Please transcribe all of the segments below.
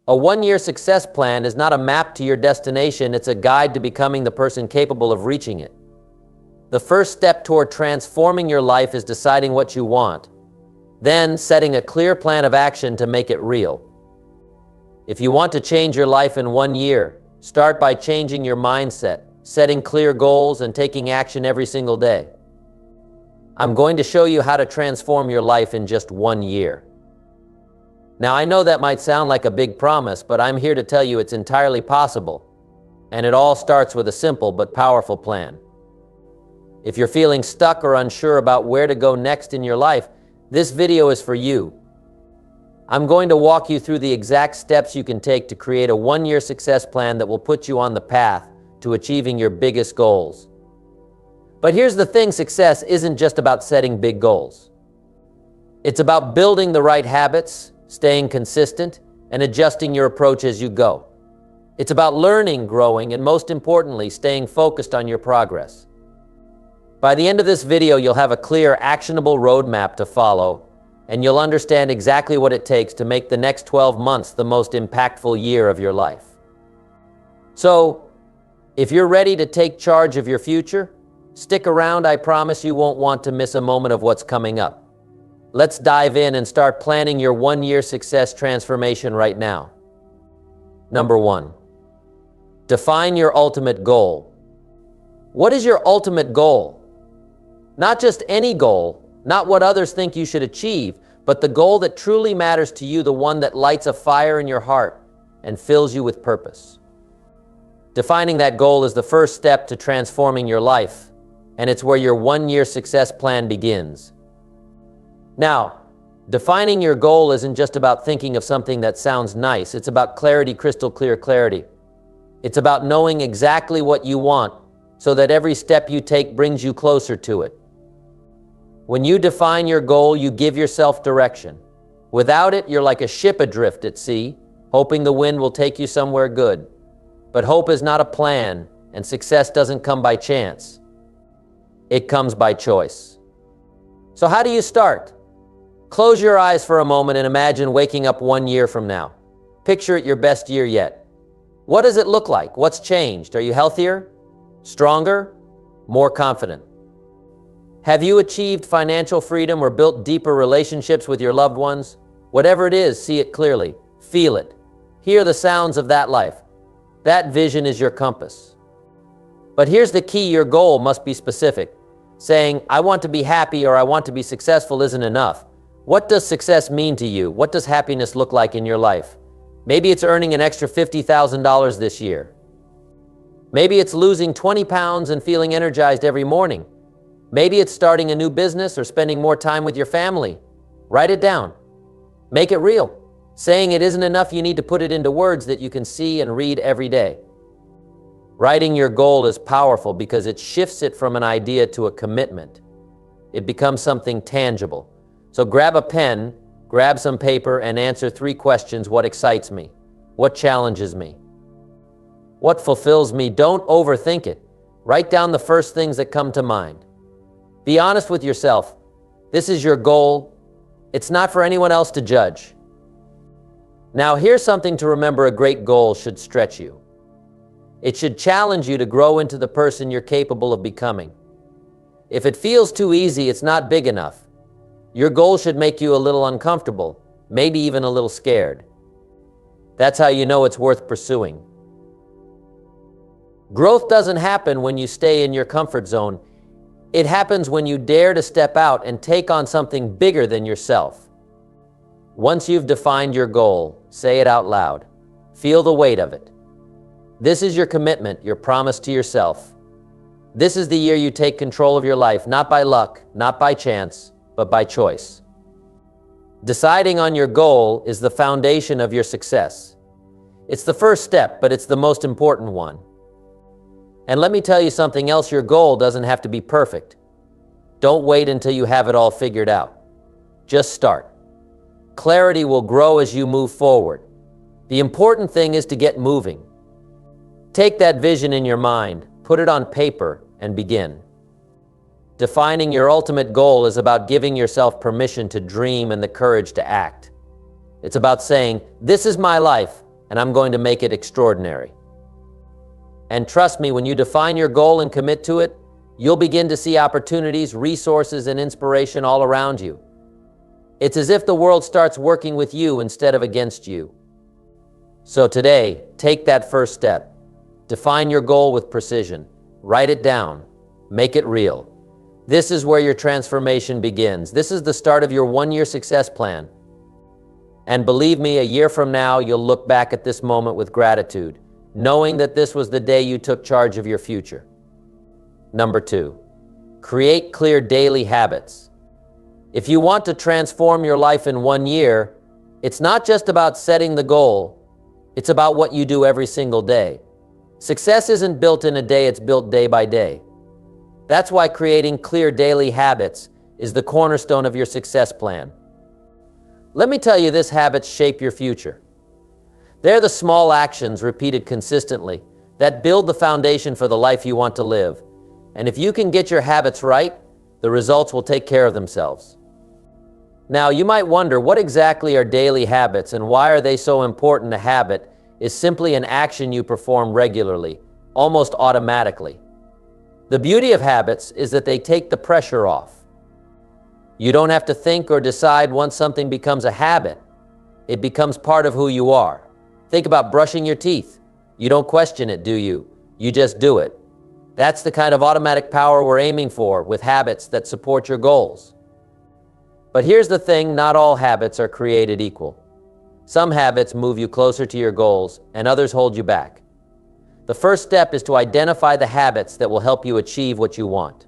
A one-year success plan is not a map to your destination, it's a guide to becoming the person capable of reaching it. The first step toward transforming your life is deciding what you want, then setting a clear plan of action to make it real. If you want to change your life in 1 year, start by changing your mindset, setting clear goals, and taking action every single day. I'm going to show you how to transform your life in just 1 year. Now, I know that might sound like a big promise, but I'm here to tell you it's entirely possible, and it all starts with a simple but powerful plan. If you're feeling stuck or unsure about where to go next in your life, this video is for you. I'm going to walk you through the exact steps you can take to create a 1-year success plan that will put you on the path to achieving your biggest goals. But here's the thing, success isn't just about setting big goals. It's about building the right habits, staying consistent, and adjusting your approach as you go. It's about learning, growing, and most importantly, staying focused on your progress. By the end of this video, you'll have a clear, actionable roadmap to follow, and you'll understand exactly what it takes to make the next 12 months the most impactful year of your life. So, if you're ready to take charge of your future, stick around. I promise you won't want to miss a moment of what's coming up. Let's dive in and start planning your 1-year success transformation right now. Number 1, define your ultimate goal. What is your ultimate goal? Not just any goal, not what others think you should achieve, but the goal that truly matters to you, the one that lights a fire in your heart and fills you with purpose. Defining that goal is the first step to transforming your life, and it's where your 1-year success plan begins. Now, defining your goal isn't just about thinking of something that sounds nice. It's about clarity, crystal clear clarity. It's about knowing exactly what you want so that every step you take brings you closer to it. When you define your goal, you give yourself direction. Without it, you're like a ship adrift at sea, hoping the wind will take you somewhere good. But hope is not a plan, and success doesn't come by chance. It comes by choice. So how do you start? Close your eyes for a moment and imagine waking up 1 year from now. Picture it your best year yet. What does it look like? What's changed? Are you healthier? Stronger? More confident? Have you achieved financial freedom or built deeper relationships with your loved ones? Whatever it is, see it clearly. Feel it. Hear the sounds of that life. That vision is your compass. But here's the key, your goal must be specific. Saying, I want to be happy or I want to be successful isn't enough. What does success mean to you? What does happiness look like in your life? Maybe it's earning an extra $50,000 this year. Maybe it's losing 20 pounds and feeling energized every morning. Maybe it's starting a new business or spending more time with your family. Write it down. Make it real. Saying it isn't enough, you need to put it into words that you can see and read every day. Writing your goal is powerful because it shifts it from an idea to a commitment. It becomes something tangible. So grab a pen, grab some paper, and answer 3 questions. What excites me? What challenges me? What fulfills me? Don't overthink it. Write down the first things that come to mind. Be honest with yourself. This is your goal. It's not for anyone else to judge. Now, here's something to remember. A great goal should stretch you. It should challenge you to grow into the person you're capable of becoming. If it feels too easy, it's not big enough. Your goal should make you a little uncomfortable, maybe even a little scared. That's how you know it's worth pursuing. Growth doesn't happen when you stay in your comfort zone. It happens when you dare to step out and take on something bigger than yourself. Once you've defined your goal, say it out loud. Feel the weight of it. This is your commitment, your promise to yourself. This is the year you take control of your life, not by luck, not by chance, but by choice. Deciding on your goal is the foundation of your success. It's the first step, but it's the most important one. And let me tell you something else, your goal doesn't have to be perfect. Don't wait until you have it all figured out. Just start. Clarity will grow as you move forward. The important thing is to get moving. Take that vision in your mind, put it on paper, and begin. Defining your ultimate goal is about giving yourself permission to dream and the courage to act. It's about saying, this is my life. and I'm going to make it extraordinary. And trust me, when you define your goal and commit to it, you'll begin to see opportunities, resources, and inspiration all around you. It's as if the world starts working with you instead of against you. So today, take that first step. Define your goal with precision. Write it down. Make it real. This is where your transformation begins. This is the start of your one-year success plan. And believe me, a year from now, you'll look back at this moment with gratitude, knowing that this was the day you took charge of your future. Number 2, create clear daily habits. If you want to transform your life in 1 year, it's not just about setting the goal, it's about what you do every single day. Success isn't built in a day, it's built day by day. That's why creating clear daily habits is the cornerstone of your success plan. Let me tell you, these habits shape your future. They're the small actions repeated consistently that build the foundation for the life you want to live. And if you can get your habits right, the results will take care of themselves. Now, you might wonder, what exactly are daily habits and why are they so important? A habit is simply an action you perform regularly, almost automatically. The beauty of habits is that they take the pressure off. You don't have to think or decide once something becomes a habit. It becomes part of who you are. Think about brushing your teeth. You don't question it, do you? You just do it. That's the kind of automatic power we're aiming for with habits that support your goals. But here's the thing, not all habits are created equal. Some habits move you closer to your goals, and others hold you back. The first step is to identify the habits that will help you achieve what you want.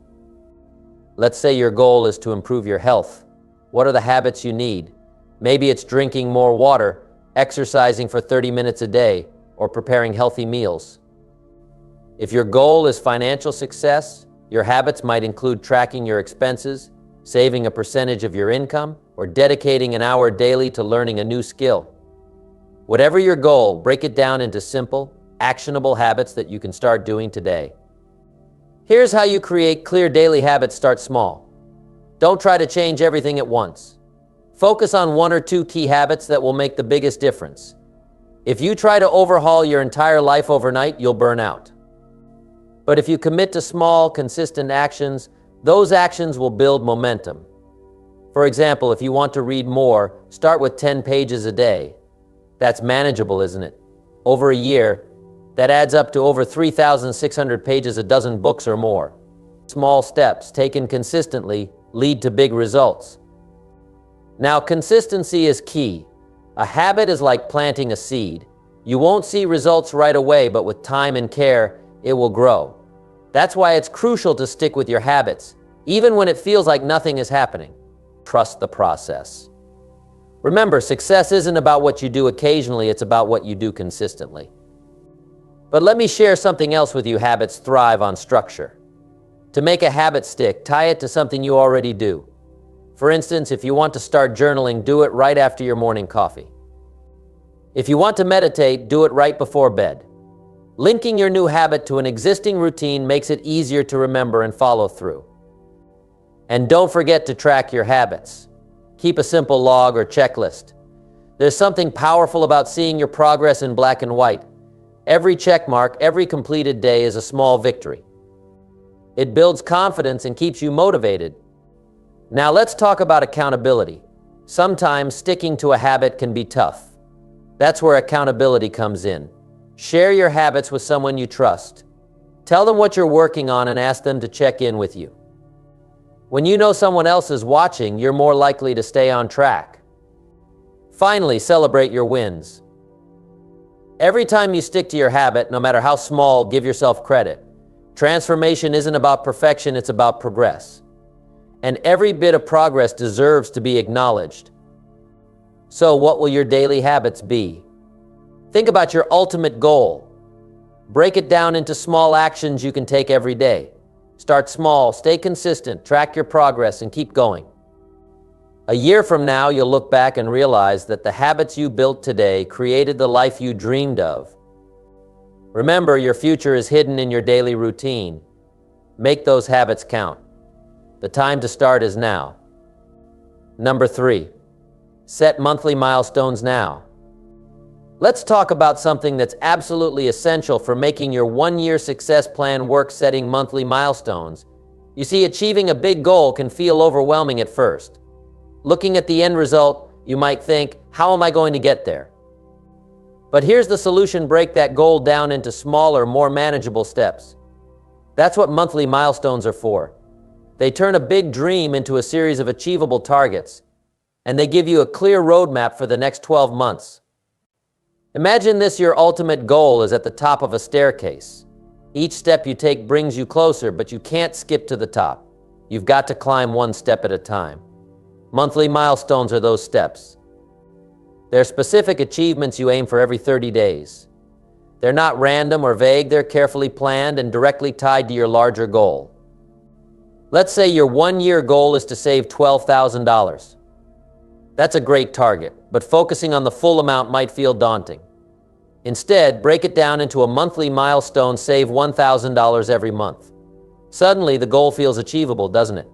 Let's say your goal is to improve your health. What are the habits you need? Maybe it's drinking more water, exercising for 30 minutes a day, or preparing healthy meals. If your goal is financial success, your habits might include tracking your expenses, saving a percentage of your income, or dedicating an hour daily to learning a new skill. Whatever your goal, break it down into simple, actionable habits that you can start doing today. Here's how you create clear daily habits. Start small. Don't try to change everything at once. Focus on 1 or 2 key habits that will make the biggest difference. If you try to overhaul your entire life overnight, you'll burn out. But if you commit to small, consistent actions, those actions will build momentum. For example, if you want to read more, start with 10 pages a day. That's manageable, isn't it? Over a year, that adds up to over 3,600 pages, a dozen books or more. Small steps taken consistently lead to big results. Now, consistency is key. A habit is like planting a seed. You won't see results right away, but with time and care, it will grow. That's why it's crucial to stick with your habits, even when it feels like nothing is happening. Trust the process. Remember, success isn't about what you do occasionally, it's about what you do consistently. But let me share something else with you. Habits thrive on structure. To make a habit stick, tie it to something you already do. For instance, if you want to start journaling, do it right after your morning coffee. If you want to meditate, do it right before bed. Linking your new habit to an existing routine makes it easier to remember and follow through. And don't forget to track your habits. Keep a simple log or checklist. There's something powerful about seeing your progress in black and white. Every check mark, every completed day is a small victory. It builds confidence and keeps you motivated. Now let's talk about accountability. Sometimes sticking to a habit can be tough. That's where accountability comes in. Share your habits with someone you trust. Tell them what you're working on and ask them to check in with you. When you know someone else is watching, you're more likely to stay on track. Finally, celebrate your wins. Every time you stick to your habit, no matter how small, give yourself credit. Transformation isn't about perfection, it's about progress. And every bit of progress deserves to be acknowledged. So what will your daily habits be? Think about your ultimate goal. Break it down into small actions you can take every day. Start small, stay consistent, track your progress, and keep going. A year from now, you'll look back and realize that the habits you built today created the life you dreamed of. Remember, your future is hidden in your daily routine. Make those habits count. The time to start is now. Number 3, set monthly milestones now. Let's talk about something that's absolutely essential for making your one-year success plan work: setting monthly milestones. You see, achieving a big goal can feel overwhelming at first. Looking at the end result, you might think, how am I going to get there? But here's the solution: break that goal down into smaller, more manageable steps. That's what monthly milestones are for. They turn a big dream into a series of achievable targets, and they give you a clear roadmap for the next 12 months. Imagine this: your ultimate goal is at the top of a staircase. Each step you take brings you closer, but you can't skip to the top. You've got to climb one step at a time. Monthly milestones are those steps. They're specific achievements you aim for every 30 days. They're not random or vague, they're carefully planned and directly tied to your larger goal. Let's say your one-year goal is to save $12,000. That's a great target, but focusing on the full amount might feel daunting. Instead, break it down into a monthly milestone: save $1,000 every month. Suddenly, the goal feels achievable, doesn't it?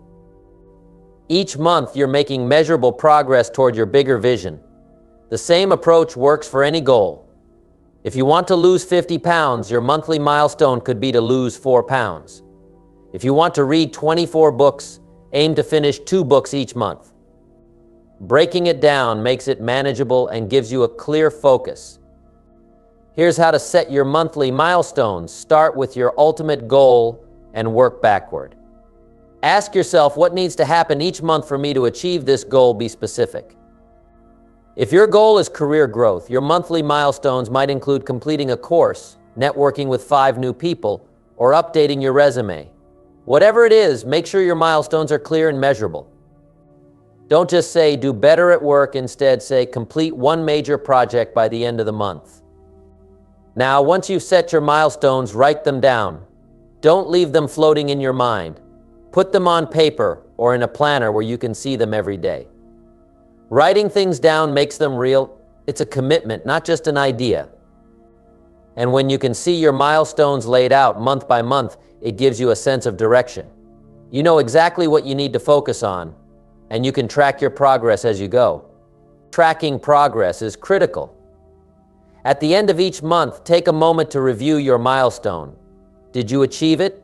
Each month, you're making measurable progress toward your bigger vision. The same approach works for any goal. If you want to lose 50 pounds, your monthly milestone could be to lose 4 pounds. If you want to read 24 books, aim to finish 2 books each month. Breaking it down makes it manageable and gives you a clear focus. Here's how to set your monthly milestones. Start with your ultimate goal and work backward. Ask yourself, what needs to happen each month for me to achieve this goal? Be specific. If your goal is career growth, your monthly milestones might include completing a course, networking with 5 new people, or updating your resume. Whatever it is, make sure your milestones are clear and measurable. Don't just say, do better at work. Instead, say, complete 1 major project by the end of the month. Now, once you've set your milestones, write them down. Don't leave them floating in your mind. Put them on paper or in a planner where you can see them every day. Writing things down makes them real. It's a commitment, not just an idea. And when you can see your milestones laid out month by month, it gives you a sense of direction. You know exactly what you need to focus on, and you can track your progress as you go. Tracking progress is critical. At the end of each month, take a moment to review your milestone. Did you achieve it?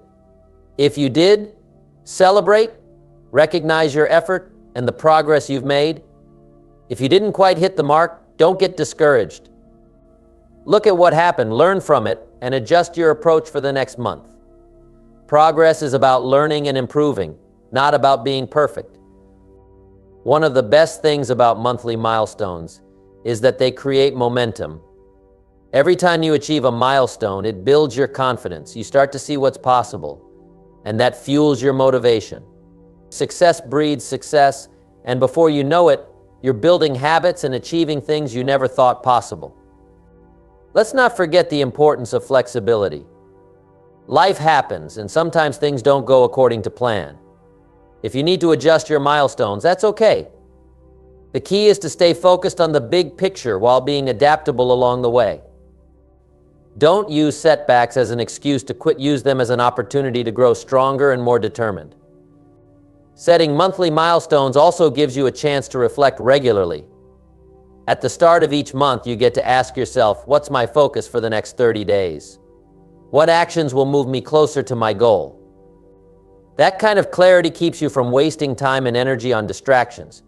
If you did, celebrate, recognize your effort and the progress you've made. If you didn't quite hit the mark, don't get discouraged. Look at what happened, learn from it, and adjust your approach for the next month. Progress is about learning and improving, not about being perfect. One of the best things about monthly milestones is that they create momentum. Every time you achieve a milestone, it builds your confidence. You start to see what's possible, and that fuels your motivation. Success breeds success, and before you know it, you're building habits and achieving things you never thought possible. Let's not forget the importance of flexibility. Life happens, and sometimes things don't go according to plan. If you need to adjust your milestones, that's okay. The key is to stay focused on the big picture while being adaptable along the way. Don't use setbacks as an excuse to quit. Use them as an opportunity to grow stronger and more determined. Setting monthly milestones also gives you a chance to reflect regularly. At the start of each month, you get to ask yourself, what's my focus for the next 30 days? What actions will move me closer to my goal? That kind of clarity keeps you from wasting time and energy on distractions.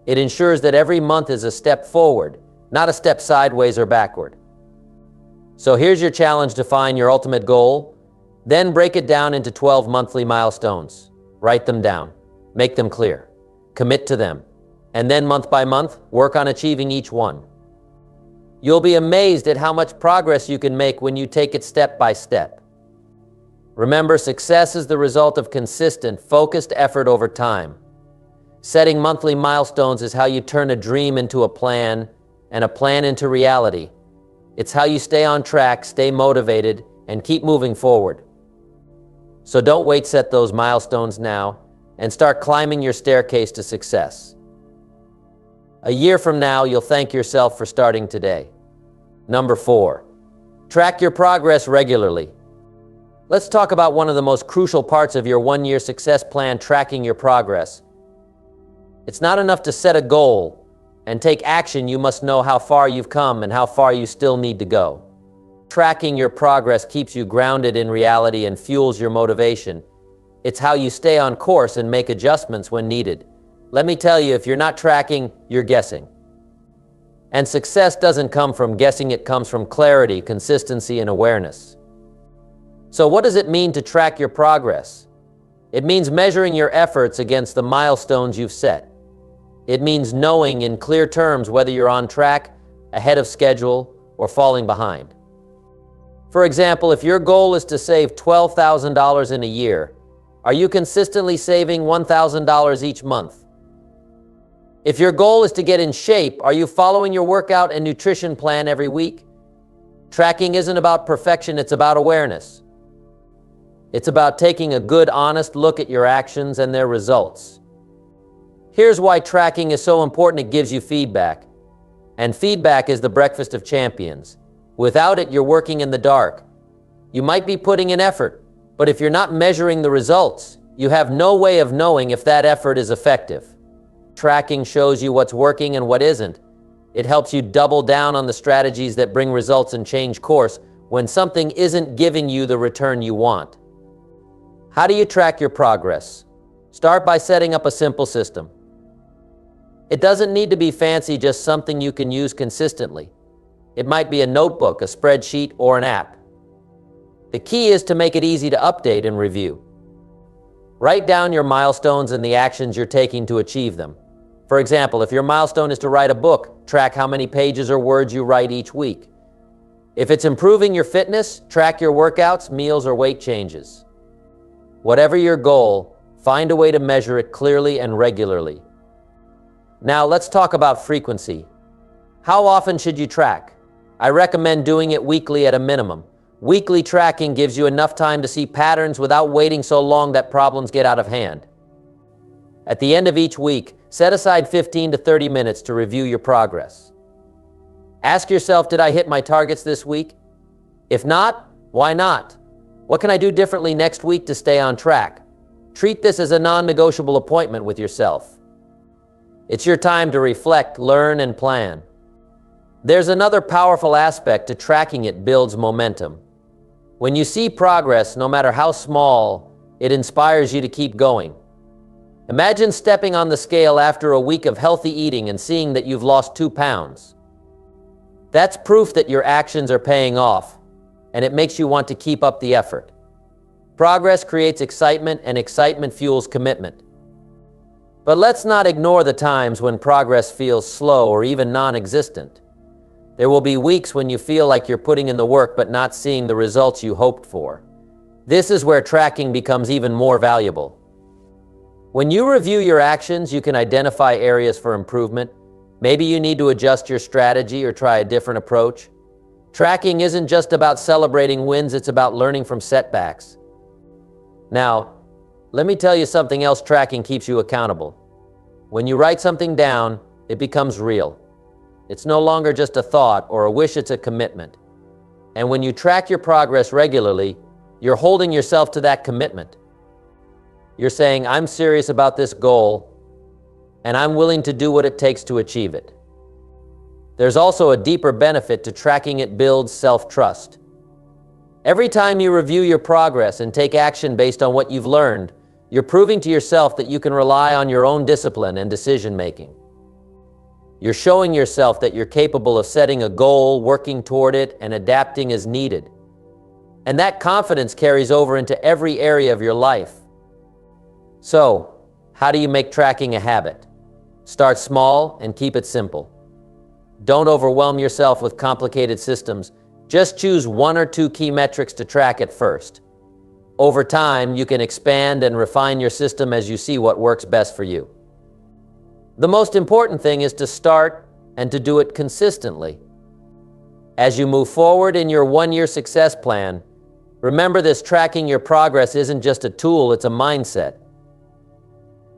It ensures that every month is a step forward, not a step sideways or backward. So here's your challenge: define your ultimate goal, then break it down into 12 monthly milestones. Write them down, make them clear, commit to them, and then month by month, work on achieving each one. You'll be amazed at how much progress you can make when you take it step by step. Remember, success is the result of consistent, focused effort over time. Setting monthly milestones is how you turn a dream into a plan and a plan into reality. It's how you stay on track, stay motivated, and keep moving forward. So don't wait, set those milestones now and start climbing your staircase to success. A year from now, you'll thank yourself for starting today. Number 4, track your progress regularly. Let's talk about one of the most crucial parts of your one-year success plan: tracking your progress. It's not enough to set a goal. and take action, you must know how far you've come and how far you still need to go. Tracking your progress keeps you grounded in reality and fuels your motivation. It's how you stay on course and make adjustments when needed. Let me tell you, if you're not tracking, you're guessing. And success doesn't come from guessing, it comes from clarity, consistency, and awareness. So what does it mean to track your progress? It means measuring your efforts against the milestones you've set. It means knowing in clear terms whether you're on track, ahead of schedule, or falling behind. For example, if your goal is to save $12,000 in a year, are you consistently saving $1,000 each month? If your goal is to get in shape, are you following your workout and nutrition plan every week? Tracking isn't about perfection, it's about awareness. It's about taking a good, honest look at your actions and their results. Here's why tracking is so important: it gives you feedback. And feedback is the breakfast of champions. Without it, you're working in the dark. You might be putting in effort, but if you're not measuring the results, you have no way of knowing if that effort is effective. Tracking shows you what's working and what isn't. It helps you double down on the strategies that bring results and change course when something isn't giving you the return you want. How do you track your progress? Start by setting up a simple system. It doesn't need to be fancy, just something you can use consistently. It might be a notebook, a spreadsheet, or an app. The key is to make it easy to update and review. Write down your milestones and the actions you're taking to achieve them. For example, if your milestone is to write a book, track how many pages or words you write each week. If it's improving your fitness, track your workouts, meals, or weight changes. Whatever your goal, find a way to measure it clearly and regularly. Now let's talk about frequency. How often should you track? I recommend doing it weekly at a minimum. Weekly tracking gives you enough time to see patterns without waiting so long that problems get out of hand. At the end of each week, set aside 15 to 30 minutes to review your progress. Ask yourself, did I hit my targets this week? If not, why not? What can I do differently next week to stay on track? Treat this as a non-negotiable appointment with yourself. It's your time to reflect, learn, and plan. There's another powerful aspect to tracking: it builds momentum. When you see progress, no matter how small, it inspires you to keep going. Imagine stepping on the scale after a week of healthy eating and seeing that you've lost 2 pounds. That's proof that your actions are paying off, and it makes you want to keep up the effort. Progress creates excitement, and excitement fuels commitment. But let's not ignore the times when progress feels slow or even non-existent. There will be weeks when you feel like you're putting in the work but not seeing the results you hoped for. This is where tracking becomes even more valuable. When you review your actions, you can identify areas for improvement. Maybe you need to adjust your strategy or try a different approach. Tracking isn't just about celebrating wins, it's about learning from setbacks. Now, let me tell you something else: tracking keeps you accountable. When you write something down, it becomes real. It's no longer just a thought or a wish, it's a commitment. And when you track your progress regularly, you're holding yourself to that commitment. You're saying, I'm serious about this goal, and I'm willing to do what it takes to achieve it. There's also a deeper benefit to tracking: it builds self-trust. Every time you review your progress and take action based on what you've learned, you're proving to yourself that you can rely on your own discipline and decision-making. You're showing yourself that you're capable of setting a goal, working toward it, and adapting as needed. And that confidence carries over into every area of your life. So, how do you make tracking a habit? Start small and keep it simple. Don't overwhelm yourself with complicated systems. Just choose 1 or 2 key metrics to track at first. Over time, you can expand and refine your system as you see what works best for you. The most important thing is to start and to do it consistently. As you move forward in your 1-year success plan, remember this: tracking your progress isn't just a tool, it's a mindset.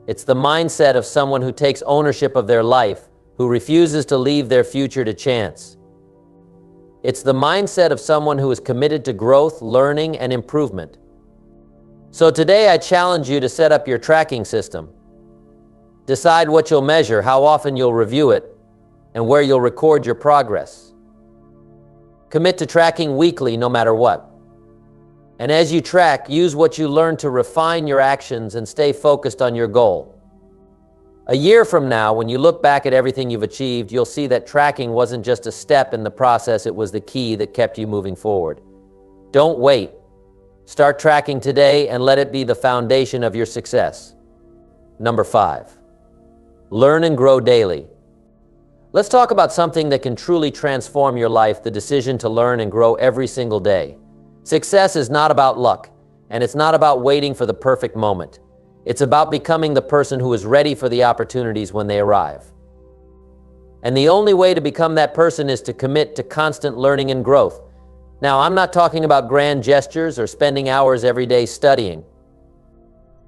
It's the mindset of someone who takes ownership of their life, who refuses to leave their future to chance. It's the mindset of someone who is committed to growth, learning, and improvement. So today I challenge you to set up your tracking system. Decide what you'll measure, how often you'll review it, and where you'll record your progress. Commit to tracking weekly no matter what. And as you track, use what you learn to refine your actions and stay focused on your goal. A year from now, when you look back at everything you've achieved, you'll see that tracking wasn't just a step in the process, it was the key that kept you moving forward. Don't wait. Start tracking today and let it be the foundation of your success. Number 5, learn and grow daily. Let's talk about something that can truly transform your life, the decision to learn and grow every single day. Success is not about luck, and it's not about waiting for the perfect moment. It's about becoming the person who is ready for the opportunities when they arrive. And the only way to become that person is to commit to constant learning and growth. Now, I'm not talking about grand gestures or spending hours every day studying.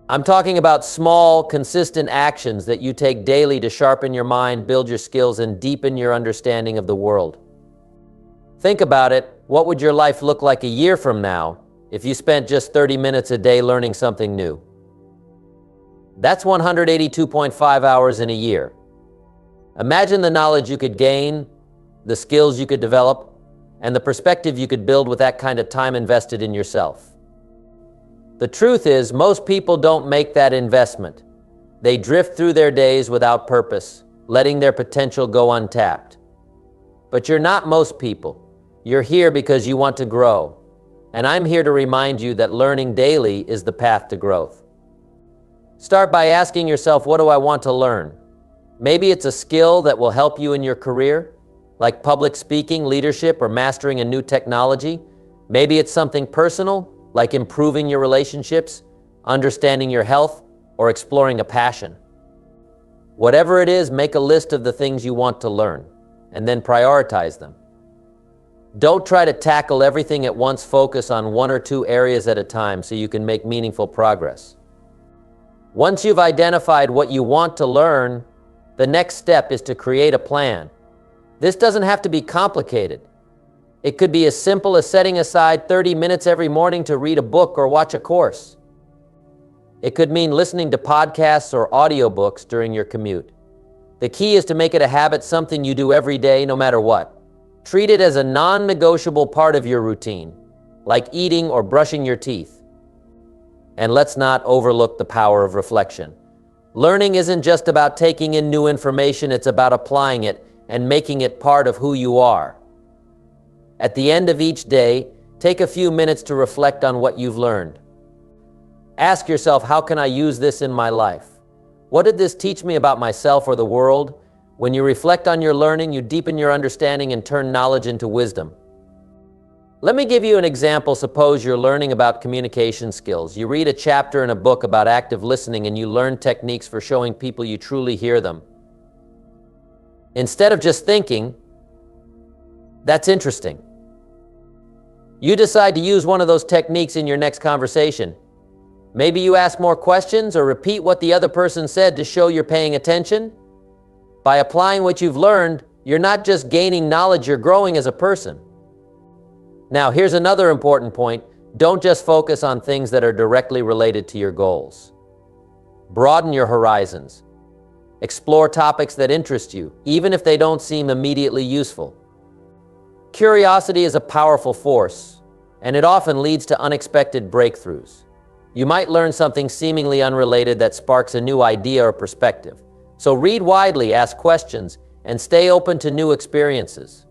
I'm talking about small, consistent actions that you take daily to sharpen your mind, build your skills, and deepen your understanding of the world. Think about it. What would your life look like a year from now if you spent just 30 minutes a day learning something new? That's 182.5 hours in a year. Imagine the knowledge you could gain, the skills you could develop, and the perspective you could build with that kind of time invested in yourself. The truth is, most people don't make that investment. They drift through their days without purpose, letting their potential go untapped. But you're not most people. You're here because you want to grow. And I'm here to remind you that learning daily is the path to growth. Start by asking yourself, what do I want to learn? Maybe it's a skill that will help you in your career, like public speaking, leadership, or mastering a new technology. Maybe it's something personal, like improving your relationships, understanding your health, or exploring a passion. Whatever it is, make a list of the things you want to learn, and then prioritize them. Don't try to tackle everything at once. Focus on 1 or 2 areas at a time so you can make meaningful progress. Once you've identified what you want to learn, the next step is to create a plan. This doesn't have to be complicated. It could be as simple as setting aside 30 minutes every morning to read a book or watch a course. It could mean listening to podcasts or audiobooks during your commute. The key is to make it a habit, something you do every day, no matter what. Treat it as a non-negotiable part of your routine, like eating or brushing your teeth. And let's not overlook the power of reflection. Learning isn't just about taking in new information, it's about applying it and making it part of who you are. At the end of each day, take a few minutes to reflect on what you've learned. Ask yourself, how can I use this in my life? What did this teach me about myself or the world? When you reflect on your learning, you deepen your understanding and turn knowledge into wisdom. Let me give you an example. Suppose you're learning about communication skills. You read a chapter in a book about active listening and you learn techniques for showing people you truly hear them. Instead of just thinking, that's interesting, you decide to use one of those techniques in your next conversation. Maybe you ask more questions or repeat what the other person said to show you're paying attention. By applying what you've learned, you're not just gaining knowledge, you're growing as a person. Now, here's another important point. Don't just focus on things that are directly related to your goals. Broaden your horizons. Explore topics that interest you, even if they don't seem immediately useful. Curiosity is a powerful force, and it often leads to unexpected breakthroughs. You might learn something seemingly unrelated that sparks a new idea or perspective. So read widely, ask questions, and stay open to new experiences.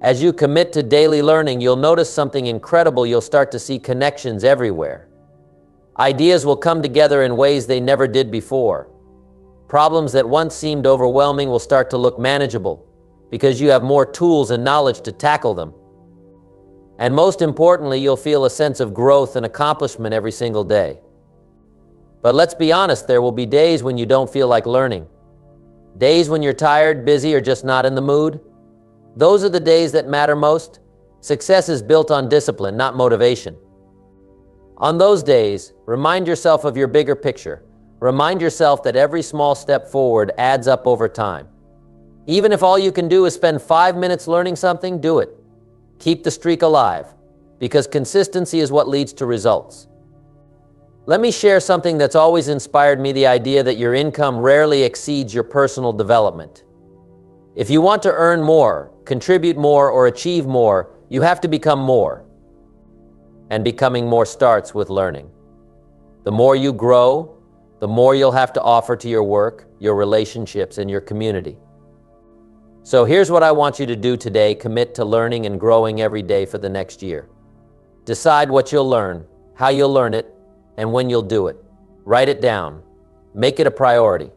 As you commit to daily learning, you'll notice something incredible. You'll start to see connections everywhere. Ideas will come together in ways they never did before. Problems that once seemed overwhelming will start to look manageable because you have more tools and knowledge to tackle them. And most importantly, you'll feel a sense of growth and accomplishment every single day. But let's be honest, there will be days when you don't feel like learning. Days when you're tired, busy, or just not in the mood. Those are the days that matter most. Success is built on discipline, not motivation. On those days, remind yourself of your bigger picture. Remind yourself that every small step forward adds up over time. Even if all you can do is spend 5 minutes learning something, do it. Keep the streak alive, because consistency is what leads to results. Let me share something that's always inspired me, the idea that your income rarely exceeds your personal development. If you want to earn more, contribute more, or achieve more, you have to become more. And becoming more starts with learning. The more you grow, the more you'll have to offer to your work, your relationships, and your community. So here's what I want you to do today. Commit to learning and growing every day for the next year. Decide what you'll learn, how you'll learn it, and when you'll do it. Write it down. Make it a priority.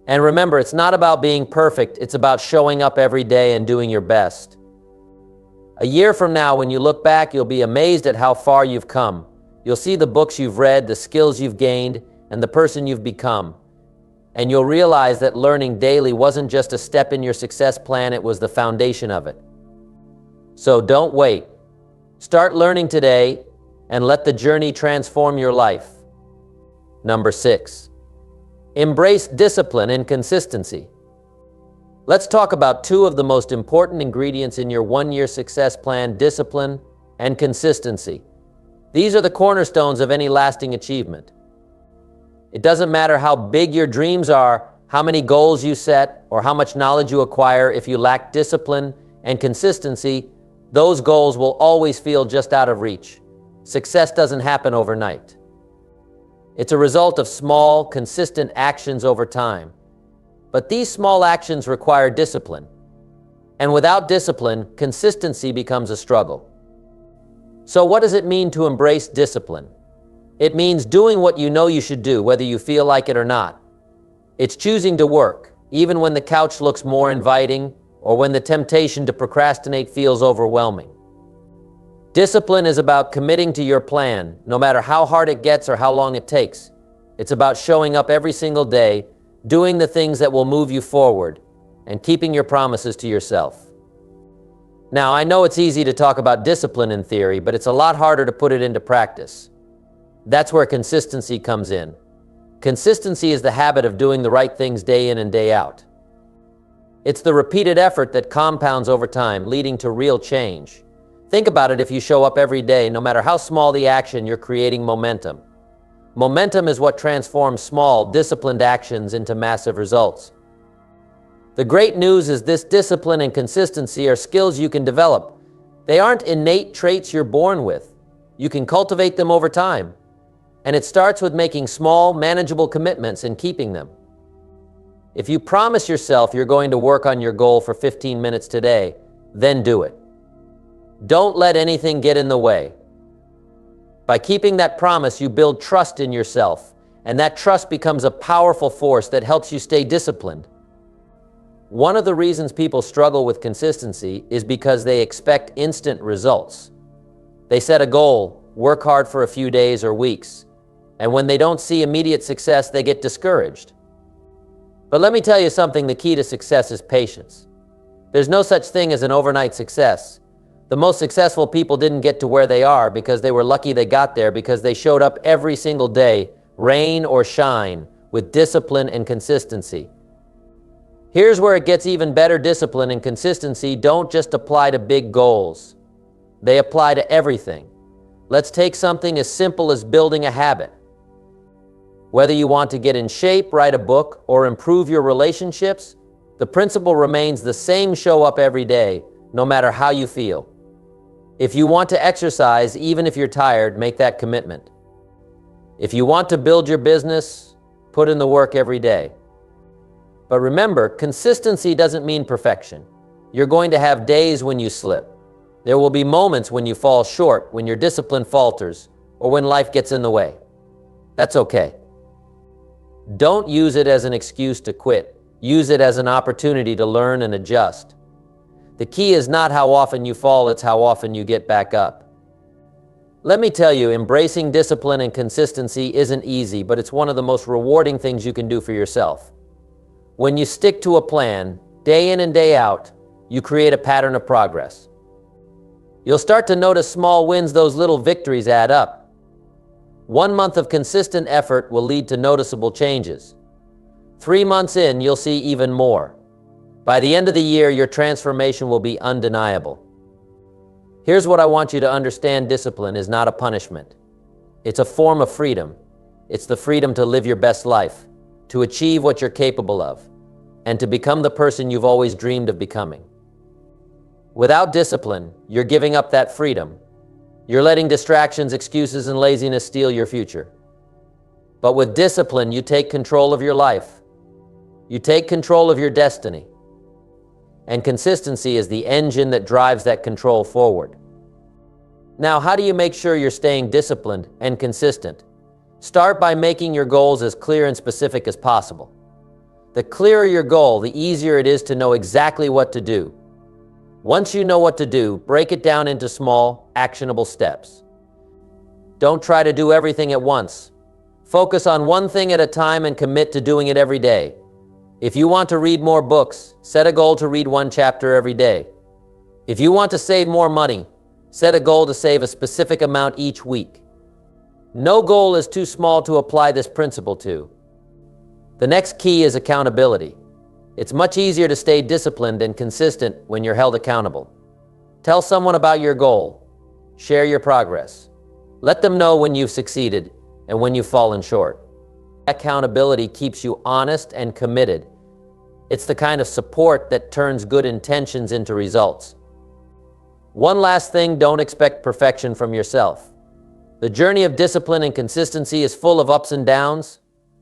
And remember, it's not about being perfect. It's about showing up every day and doing your best. A year from now, when you look back, you'll be amazed at how far you've come. You'll see the books you've read, the skills you've gained, and the person you've become. And you'll realize that learning daily wasn't just a step in your success plan, it was the foundation of it. So don't wait. Start learning today and let the journey transform your life. Number 6, embrace discipline and consistency. Let's talk about two of the most important ingredients in your one-year success plan: discipline and consistency. These are the cornerstones of any lasting achievement. It doesn't matter how big your dreams are, how many goals you set, or how much knowledge you acquire. If you lack discipline and consistency, those goals will always feel just out of reach. Success doesn't happen overnight. It's a result of small, consistent actions over time. But these small actions require discipline. And without discipline, consistency becomes a struggle. So what does it mean to embrace discipline? It means doing what you know you should do, whether you feel like it or not. It's choosing to work, even when the couch looks more inviting or when the temptation to procrastinate feels overwhelming. Discipline is about committing to your plan, no matter how hard it gets or how long it takes. It's about showing up every single day, doing the things that will move you forward, and keeping your promises to yourself. Now, I know it's easy to talk about discipline in theory, but it's a lot harder to put it into practice. That's where consistency comes in. Consistency is the habit of doing the right things day in and day out. It's the repeated effort that compounds over time, leading to real change. Think about it. If you show up every day, no matter how small the action, you're creating momentum. Momentum is what transforms small, disciplined actions into massive results. The great news is this: discipline and consistency are skills you can develop. They aren't innate traits you're born with. You can cultivate them over time. And it starts with making small, manageable commitments and keeping them. If you promise yourself you're going to work on your goal for 15 minutes today, then do it. Don't let anything get in the way. By keeping that promise, you build trust in yourself, and that trust becomes a powerful force that helps you stay disciplined. One of the reasons people struggle with consistency is because they expect instant results. They set a goal, work hard for a few days or weeks, and when they don't see immediate success, they get discouraged. But let me tell you something: the key to success is patience. There's no such thing as an overnight success. The most successful people didn't get to where they are because they were lucky they got there, because they showed up every single day, rain or shine, with discipline and consistency. Here's where it gets even better. Discipline and consistency don't just apply to big goals. They apply to everything. Let's take something as simple as building a habit. Whether you want to get in shape, write a book, or improve your relationships, the principle remains the same: show up every day, no matter how you feel. If you want to exercise, even if you're tired, make that commitment. If you want to build your business, put in the work every day. But remember, consistency doesn't mean perfection. You're going to have days when you slip. There will be moments when you fall short, when your discipline falters, or when life gets in the way. That's okay. Don't use it as an excuse to quit. Use it as an opportunity to learn and adjust. The key is not how often you fall, it's how often you get back up. Let me tell you, embracing discipline and consistency isn't easy, but it's one of the most rewarding things you can do for yourself. When you stick to a plan, day in and day out, you create a pattern of progress. You'll start to notice small wins. Those little victories add up. 1 month of consistent effort will lead to noticeable changes. 3 months in, you'll see even more. By the end of the year, your transformation will be undeniable. Here's what I want you to understand: discipline is not a punishment. It's a form of freedom. It's the freedom to live your best life, to achieve what you're capable of, and to become the person you've always dreamed of becoming. Without discipline, you're giving up that freedom. You're letting distractions, excuses, and laziness steal your future. But with discipline, you take control of your life. You take control of your destiny. And consistency is the engine that drives that control forward. Now, how do you make sure you're staying disciplined and consistent? Start by making your goals as clear and specific as possible. The clearer your goal, the easier it is to know exactly what to do. Once you know what to do, break it down into small, actionable steps. Don't try to do everything at once. Focus on one thing at a time and commit to doing it every day. If you want to read more books, set a goal to read one chapter every day. If you want to save more money, set a goal to save a specific amount each week. No goal is too small to apply this principle to. The next key is accountability. It's much easier to stay disciplined and consistent when you're held accountable. Tell someone about your goal. Share your progress. Let them know when you've succeeded and when you've fallen short. Accountability keeps you honest and committed. It's the kind of support that turns good intentions into results. One last thing, don't expect perfection from yourself. The journey of discipline and consistency is full of ups and downs.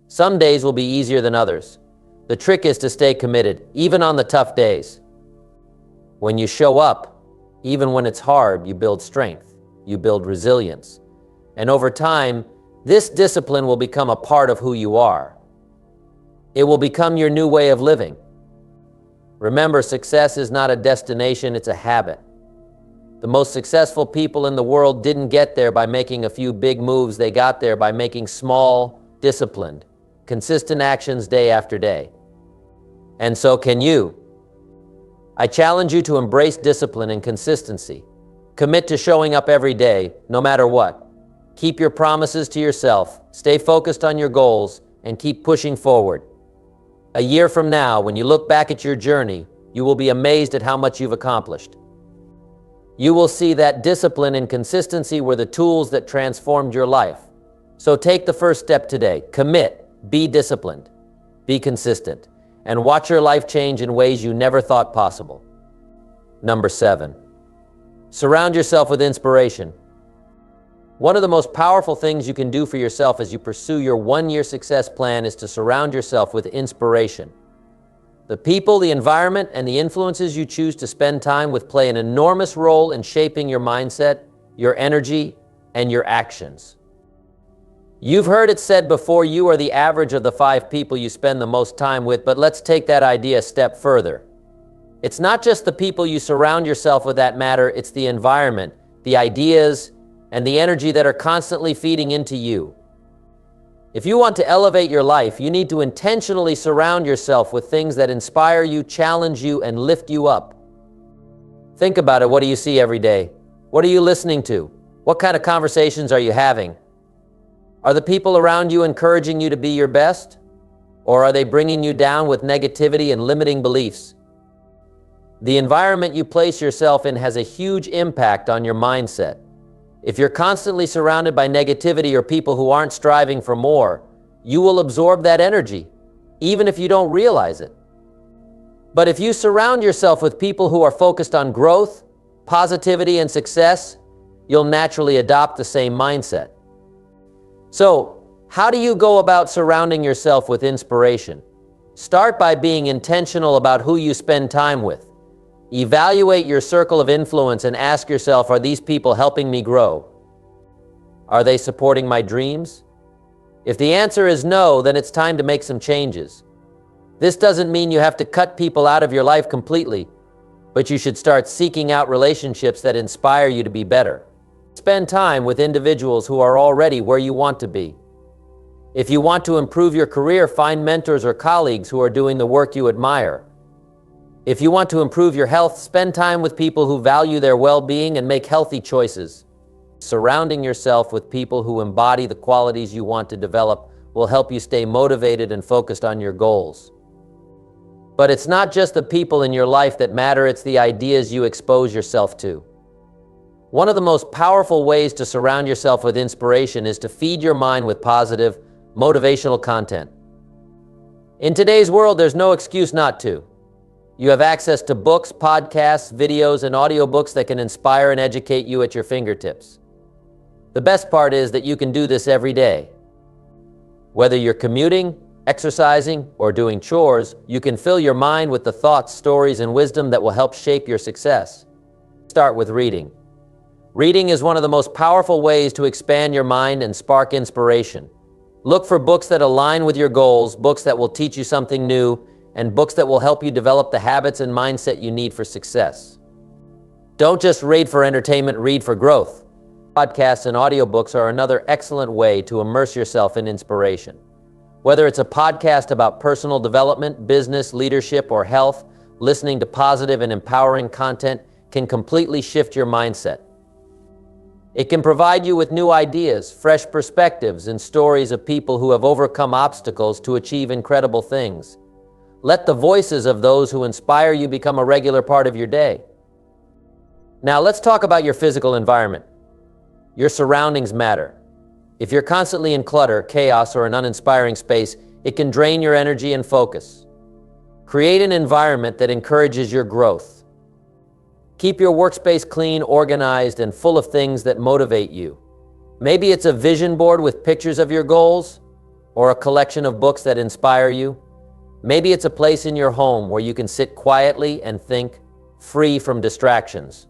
Some days will be easier than others. The trick is to stay committed, even on the tough days. When you show up, even when it's hard, you build strength, you build resilience. And over time, this discipline will become a part of who you are. It will become your new way of living. Remember, success is not a destination, it's a habit. The most successful people in the world didn't get there by making a few big moves. They got there by making small, disciplined, consistent actions day after day. And so can you. I challenge you to embrace discipline and consistency. Commit to showing up every day, no matter what. Keep your promises to yourself, stay focused on your goals, and keep pushing forward. A year from now, when you look back at your journey, you will be amazed at how much you've accomplished. You will see that discipline and consistency were the tools that transformed your life. So take the first step today. Commit, be disciplined, be consistent, and watch your life change in ways you never thought possible. Number 7, surround yourself with inspiration. One of the most powerful things you can do for yourself as you pursue your one-year success plan is to surround yourself with inspiration. The people, the environment, and the influences you choose to spend time with play an enormous role in shaping your mindset, your energy, and your actions. You've heard it said before, you are the average of the 5 people you spend the most time with, but let's take that idea a step further. It's not just the people you surround yourself with that matter, it's the environment, the ideas, and the energy that are constantly feeding into you. If you want to elevate your life, you need to intentionally surround yourself with things that inspire you, challenge you, and lift you up. Think about it. What do you see every day? What are you listening to? What kind of conversations are you having? Are the people around you encouraging you to be your best? Or are they bringing you down with negativity and limiting beliefs? The environment you place yourself in has a huge impact on your mindset. If you're constantly surrounded by negativity or people who aren't striving for more, you will absorb that energy, even if you don't realize it. But if you surround yourself with people who are focused on growth, positivity, and success, you'll naturally adopt the same mindset. So, how do you go about surrounding yourself with inspiration? Start by being intentional about who you spend time with. Evaluate your circle of influence and ask yourself, are these people helping me grow? Are they supporting my dreams? If the answer is no, then it's time to make some changes. This doesn't mean you have to cut people out of your life completely, but you should start seeking out relationships that inspire you to be better. Spend time with individuals who are already where you want to be. If you want to improve your career, find mentors or colleagues who are doing the work you admire. If you want to improve your health, spend time with people who value their well-being and make healthy choices. Surrounding yourself with people who embody the qualities you want to develop will help you stay motivated and focused on your goals. But it's not just the people in your life that matter, it's the ideas you expose yourself to. One of the most powerful ways to surround yourself with inspiration is to feed your mind with positive, motivational content. In today's world, there's no excuse not to. You have access to books, podcasts, videos, and audiobooks that can inspire and educate you at your fingertips. The best part is that you can do this every day. Whether you're commuting, exercising, or doing chores, you can fill your mind with the thoughts, stories, and wisdom that will help shape your success. Start with reading. Reading is one of the most powerful ways to expand your mind and spark inspiration. Look for books that align with your goals, books that will teach you something new, and books that will help you develop the habits and mindset you need for success. Don't just read for entertainment, read for growth. Podcasts and audiobooks are another excellent way to immerse yourself in inspiration. Whether it's a podcast about personal development, business, leadership, or health, listening to positive and empowering content can completely shift your mindset. It can provide you with new ideas, fresh perspectives, and stories of people who have overcome obstacles to achieve incredible things. Let the voices of those who inspire you become a regular part of your day. Now, let's talk about your physical environment. Your surroundings matter. If you're constantly in clutter, chaos, or an uninspiring space, it can drain your energy and focus. Create an environment that encourages your growth. Keep your workspace clean, organized, and full of things that motivate you. Maybe it's a vision board with pictures of your goals, or a collection of books that inspire you. Maybe it's a place in your home where you can sit quietly and think, free from distractions.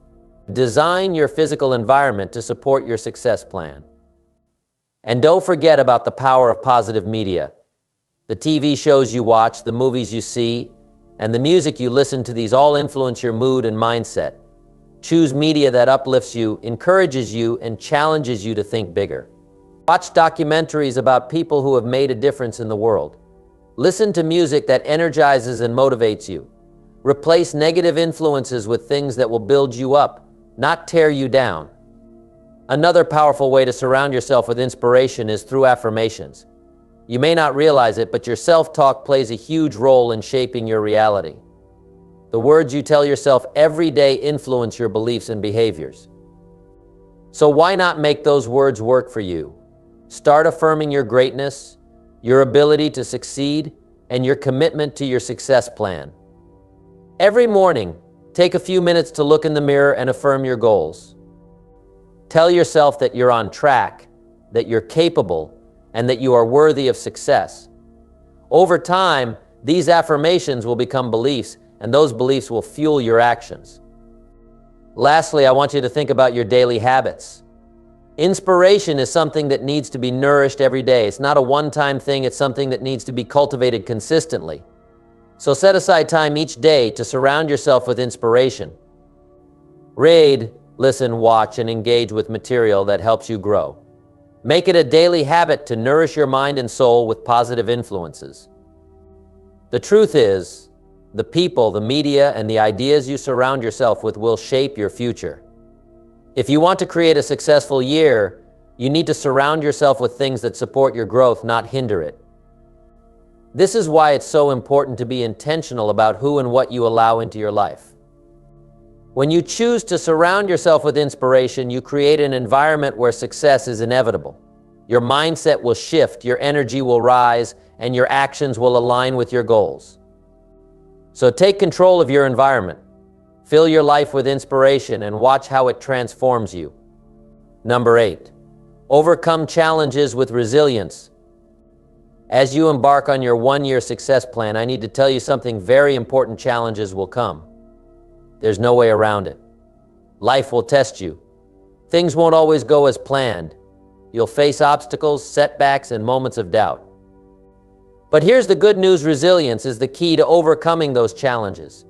Design your physical environment to support your success plan. And don't forget about the power of positive media. The TV shows you watch, the movies you see, and the music you listen to, these all influence your mood and mindset. Choose media that uplifts you, encourages you, and challenges you to think bigger. Watch documentaries about people who have made a difference in the world. Listen to music that energizes and motivates you. Replace negative influences with things that will build you up, not tear you down. Another powerful way to surround yourself with inspiration is through affirmations. You may not realize it, but your self-talk plays a huge role in shaping your reality. The words you tell yourself every day influence your beliefs and behaviors. So why not make those words work for you? Start affirming your greatness, your ability to succeed, and your commitment to your success plan. Every morning, take a few minutes to look in the mirror and affirm your goals. Tell yourself that you're on track, that you're capable, and that you are worthy of success. Over time, these affirmations will become beliefs, and those beliefs will fuel your actions. Lastly, I want you to think about your daily habits. Inspiration is something that needs to be nourished every day. It's not a one-time thing, it's something that needs to be cultivated consistently. So set aside time each day to surround yourself with inspiration. Read, listen, watch, and engage with material that helps you grow. Make it a daily habit to nourish your mind and soul with positive influences. The truth is, the people, the media, and the ideas you surround yourself with will shape your future. If you want to create a successful year, you need to surround yourself with things that support your growth, not hinder it. This is why it's so important to be intentional about who and what you allow into your life. When you choose to surround yourself with inspiration, you create an environment where success is inevitable. Your mindset will shift, your energy will rise, and your actions will align with your goals. So take control of your environment. Fill your life with inspiration and watch how it transforms you. Number 8, overcome challenges with resilience. As you embark on your one-year success plan, I need to tell you something very important. Challenges will come. There's no way around it. Life will test you. Things won't always go as planned. You'll face obstacles, setbacks, and moments of doubt. But here's the good news: resilience is the key to overcoming those challenges.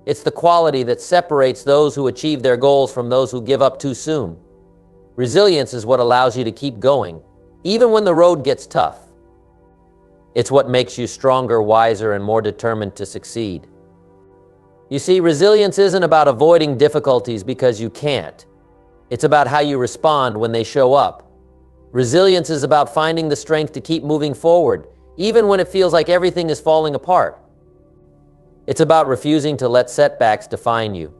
It's the quality that separates those who achieve their goals from those who give up too soon. Resilience is what allows you to keep going, even when the road gets tough. It's what makes you stronger, wiser, and more determined to succeed. You see, resilience isn't about avoiding difficulties because you can't. It's about how you respond when they show up. Resilience is about finding the strength to keep moving forward, even when it feels like everything is falling apart. It's about refusing to let setbacks define you.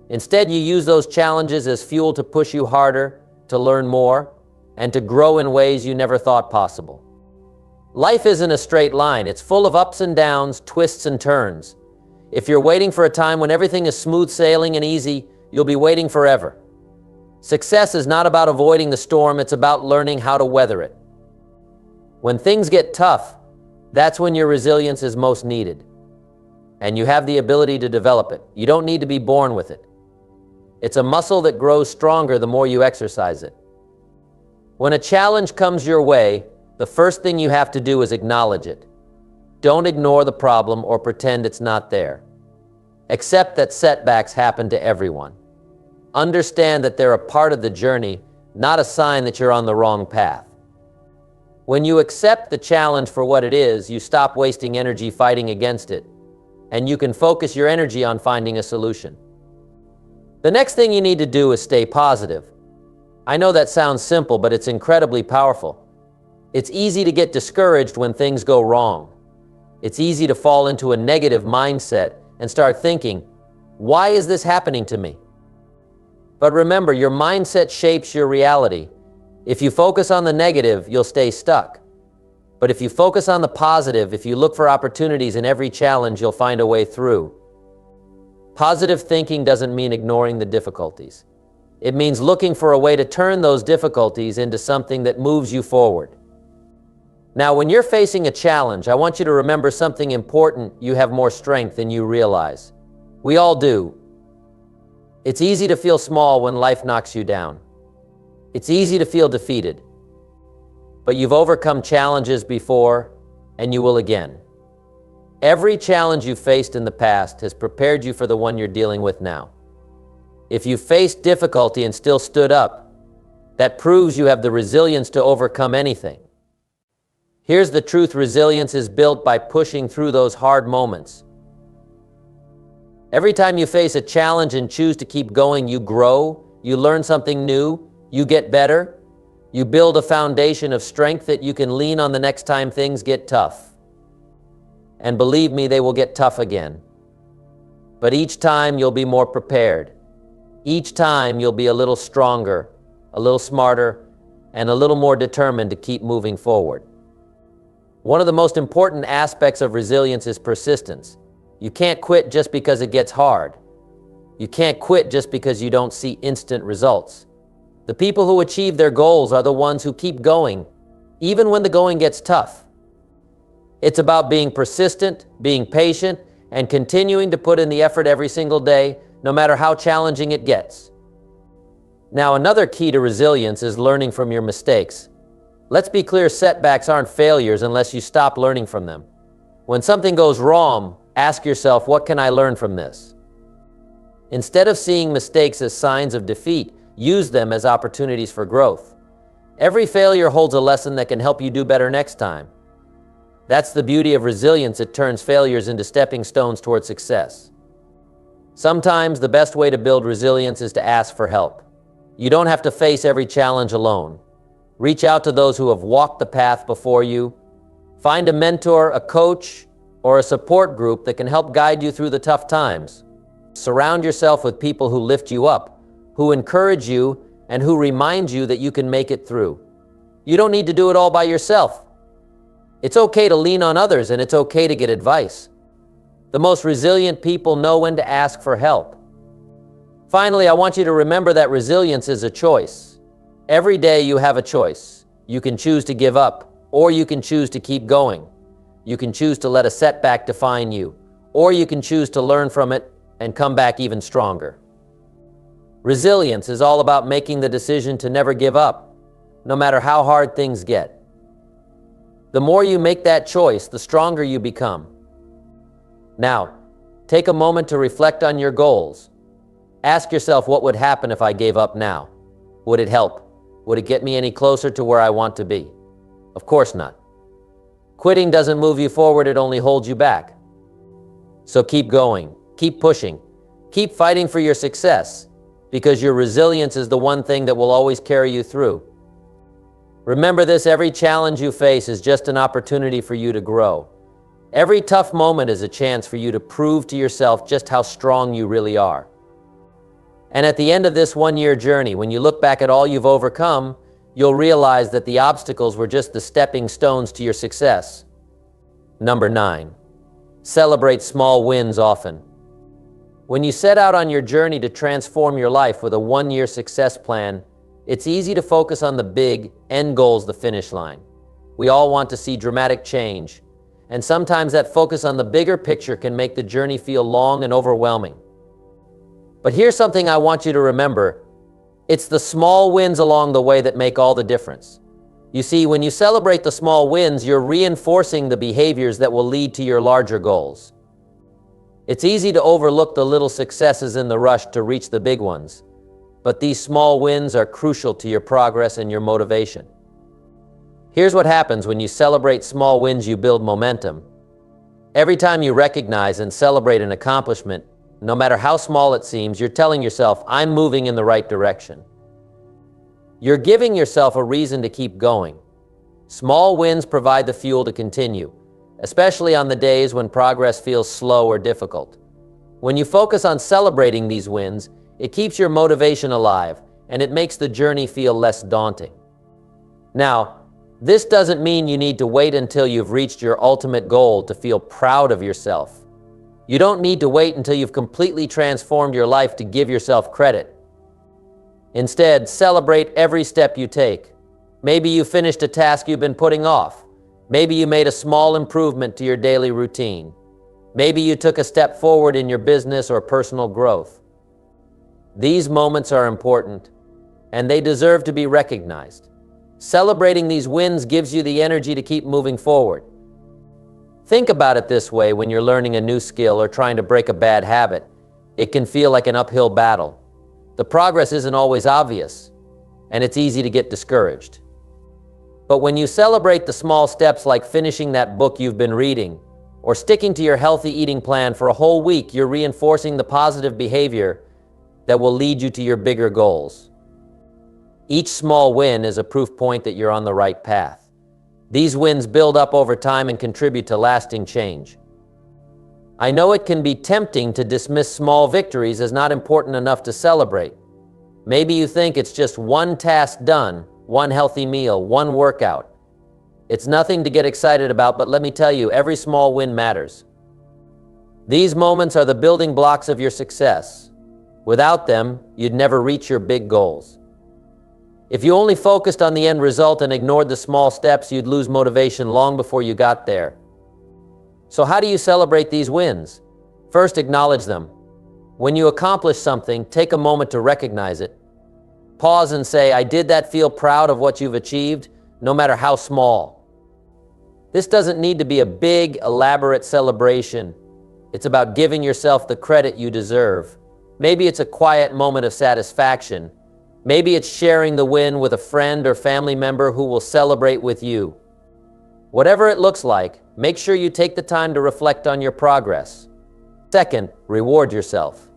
Instead, you use those challenges as fuel to push you harder, to learn more, and to grow in ways you never thought possible. Life isn't a straight line. It's full of ups and downs, twists and turns. If you're waiting for a time when everything is smooth sailing and easy, you'll be waiting forever. Success is not about avoiding the storm, it's about learning how to weather it. When things get tough, that's when your resilience is most needed. And you have the ability to develop it. You don't need to be born with it. It's a muscle that grows stronger the more you exercise it. When a challenge comes your way, the first thing you have to do is acknowledge it. Don't ignore the problem or pretend it's not there. Accept that setbacks happen to everyone. Understand that they're a part of the journey, not a sign that you're on the wrong path. When you accept the challenge for what it is, you stop wasting energy fighting against it, and you can focus your energy on finding a solution. The next thing you need to do is stay positive. I know that sounds simple, but it's incredibly powerful. It's easy to get discouraged when things go wrong. It's easy to fall into a negative mindset and start thinking, why is this happening to me? But remember, your mindset shapes your reality. If you focus on the negative, you'll stay stuck. But if you focus on the positive, if you look for opportunities in every challenge, you'll find a way through. Positive thinking doesn't mean ignoring the difficulties. It means looking for a way to turn those difficulties into something that moves you forward. Now, when you're facing a challenge, I want you to remember something important. You have more strength than you realize. We all do. It's easy to feel small when life knocks you down. It's easy to feel defeated. But you've overcome challenges before, and you will again. Every challenge you faced in the past has prepared you for the one you're dealing with now. If you faced difficulty and still stood up, that proves you have the resilience to overcome anything. Here's the truth: resilience is built by pushing through those hard moments. Every time you face a challenge and choose to keep going, you grow, you learn something new, you get better, you build a foundation of strength that you can lean on the next time things get tough. And believe me, they will get tough again. But each time you'll be more prepared. Each time you'll be a little stronger, a little smarter, and a little more determined to keep moving forward. One of the most important aspects of resilience is persistence. You can't quit just because it gets hard. You can't quit just because you don't see instant results. The people who achieve their goals are the ones who keep going, even when the going gets tough. It's about being persistent, being patient, and continuing to put in the effort every single day, no matter how challenging it gets. Now, another key to resilience is learning from your mistakes. Let's be clear, setbacks aren't failures unless you stop learning from them. When something goes wrong, ask yourself, what can I learn from this? Instead of seeing mistakes as signs of defeat, use them as opportunities for growth. Every failure holds a lesson that can help you do better next time. That's the beauty of resilience. It turns failures into stepping stones toward success. Sometimes the best way to build resilience is to ask for help. You don't have to face every challenge alone. Reach out to those who have walked the path before you. Find a mentor, a coach, or a support group that can help guide you through the tough times. Surround yourself with people who lift you up, who encourage you, and who remind you that you can make it through. You don't need to do it all by yourself. It's okay to lean on others, and it's okay to get advice. The most resilient people know when to ask for help. Finally, I want you to remember that resilience is a choice. Every day you have a choice. You can choose to give up, or you can choose to keep going. You can choose to let a setback define you, or you can choose to learn from it and come back even stronger. Resilience is all about making the decision to never give up, no matter how hard things get. The more you make that choice, the stronger you become. Now, take a moment to reflect on your goals. Ask yourself, what would happen if I gave up now? Would it help? Would it get me any closer to where I want to be? Of course not. Quitting doesn't move you forward, it only holds you back. So keep going, keep pushing, keep fighting for your success, because your resilience is the one thing that will always carry you through. Remember this: every challenge you face is just an opportunity for you to grow. Every tough moment is a chance for you to prove to yourself just how strong you really are. And at the end of this one-year journey, when you look back at all you've overcome, you'll realize that the obstacles were just the stepping stones to your success. Number 9. Celebrate small wins often. When you set out on your journey to transform your life with a 1-year success plan, it's easy to focus on the big end goals, the finish line. We all want to see dramatic change, and sometimes that focus on the bigger picture can make the journey feel long and overwhelming. But here's something I want you to remember. It's the small wins along the way that make all the difference. You see, when you celebrate the small wins, you're reinforcing the behaviors that will lead to your larger goals. It's easy to overlook the little successes in the rush to reach the big ones, but these small wins are crucial to your progress and your motivation. Here's what happens when you celebrate small wins: you build momentum. Every time you recognize and celebrate an accomplishment, no matter how small it seems, you're telling yourself, I'm moving in the right direction. You're giving yourself a reason to keep going. Small wins provide the fuel to continue, especially on the days when progress feels slow or difficult. When you focus on celebrating these wins, it keeps your motivation alive, and it makes the journey feel less daunting. Now, this doesn't mean you need to wait until you've reached your ultimate goal to feel proud of yourself. You don't need to wait until you've completely transformed your life to give yourself credit. Instead, celebrate every step you take. Maybe you finished a task you've been putting off. Maybe you made a small improvement to your daily routine. Maybe you took a step forward in your business or personal growth. These moments are important, and they deserve to be recognized. Celebrating these wins gives you the energy to keep moving forward. Think about it this way: when you're learning a new skill or trying to break a bad habit, it can feel like an uphill battle. The progress isn't always obvious, and it's easy to get discouraged. But when you celebrate the small steps, like finishing that book you've been reading, or sticking to your healthy eating plan for a whole week, you're reinforcing the positive behavior that will lead you to your bigger goals. Each small win is a proof point that you're on the right path. These wins build up over time and contribute to lasting change. I know it can be tempting to dismiss small victories as not important enough to celebrate. Maybe you think it's just one task done, one healthy meal, one workout. It's nothing to get excited about, but let me tell you, every small win matters. These moments are the building blocks of your success. Without them, you'd never reach your big goals. If you only focused on the end result and ignored the small steps, you'd lose motivation long before you got there. So how do you celebrate these wins? First, acknowledge them. When you accomplish something, take a moment to recognize it. Pause and say, I did that. Feel proud of what you've achieved, no matter how small. This doesn't need to be a big, elaborate celebration. It's about giving yourself the credit you deserve. Maybe it's a quiet moment of satisfaction. Maybe it's sharing the win with a friend or family member who will celebrate with you. Whatever it looks like, make sure you take the time to reflect on your progress. Second, reward yourself.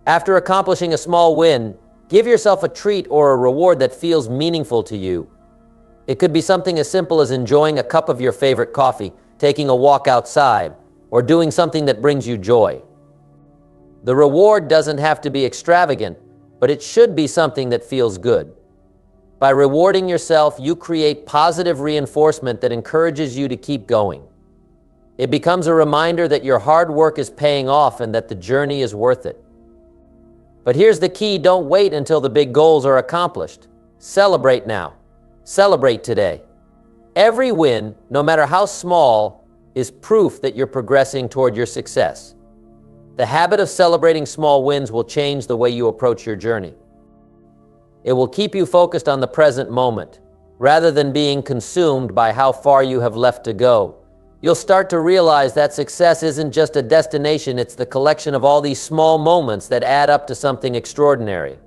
After accomplishing a small win, give yourself a treat or a reward that feels meaningful to you. It could be something as simple as enjoying a cup of your favorite coffee, taking a walk outside, or doing something that brings you joy. The reward doesn't have to be extravagant, but it should be something that feels good. By rewarding yourself, you create positive reinforcement that encourages you to keep going. It becomes a reminder that your hard work is paying off and that the journey is worth it. But here's the key: don't wait until the big goals are accomplished. Celebrate now. Celebrate today. Every win, no matter how small, is proof that you're progressing toward your success. The habit of celebrating small wins will change the way you approach your journey. It will keep you focused on the present moment, rather than being consumed by how far you have left to go. You'll start to realize that success isn't just a destination, it's the collection of all these small moments that add up to something extraordinary.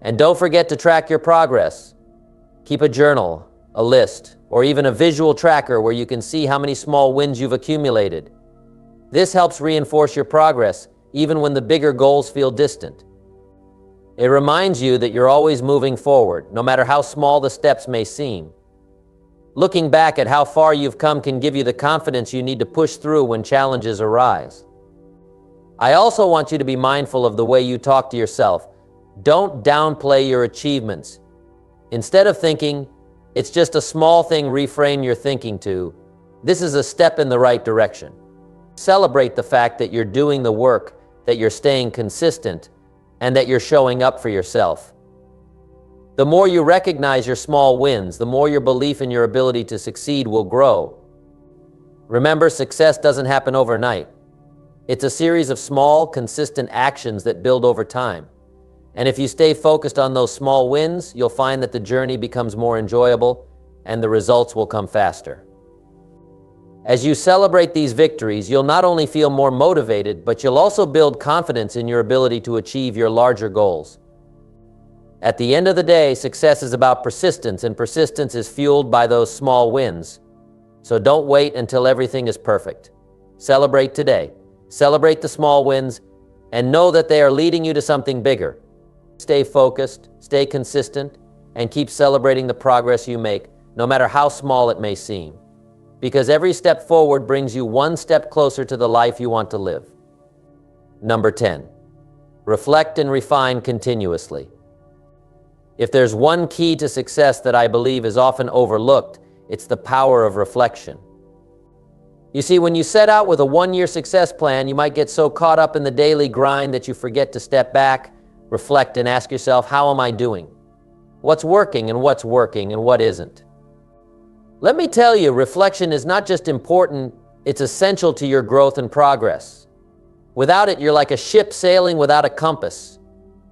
And don't forget to track your progress. Keep a journal, a list, or even a visual tracker where you can see how many small wins you've accumulated. This helps reinforce your progress, even when the bigger goals feel distant. It reminds you that you're always moving forward, no matter how small the steps may seem. Looking back at how far you've come can give you the confidence you need to push through when challenges arise. I also want you to be mindful of the way you talk to yourself. Don't downplay your achievements. Instead of thinking, it's just a small thing, reframe your thinking to, this is a step in the right direction. Celebrate the fact that you're doing the work, that you're staying consistent, and that you're showing up for yourself. The more you recognize your small wins, the more your belief in your ability to succeed will grow. Remember, success doesn't happen overnight. It's a series of small, consistent actions that build over time. And if you stay focused on those small wins, you'll find that the journey becomes more enjoyable and the results will come faster. As you celebrate these victories, you'll not only feel more motivated, but you'll also build confidence in your ability to achieve your larger goals. At the end of the day, success is about persistence, and persistence is fueled by those small wins. So don't wait until everything is perfect. Celebrate today. Celebrate the small wins, and know that they are leading you to something bigger. Stay focused, stay consistent, and keep celebrating the progress you make, no matter how small it may seem. Because every step forward brings you one step closer to the life you want to live. Number 10, reflect and refine continuously. If there's one key to success that I believe is often overlooked, it's the power of reflection. You see, when you set out with a one-year success plan, you might get so caught up in the daily grind that you forget to step back, reflect, and ask yourself, how am I doing? What's working and what isn't? Let me tell you, reflection is not just important, it's essential to your growth and progress. Without it, you're like a ship sailing without a compass.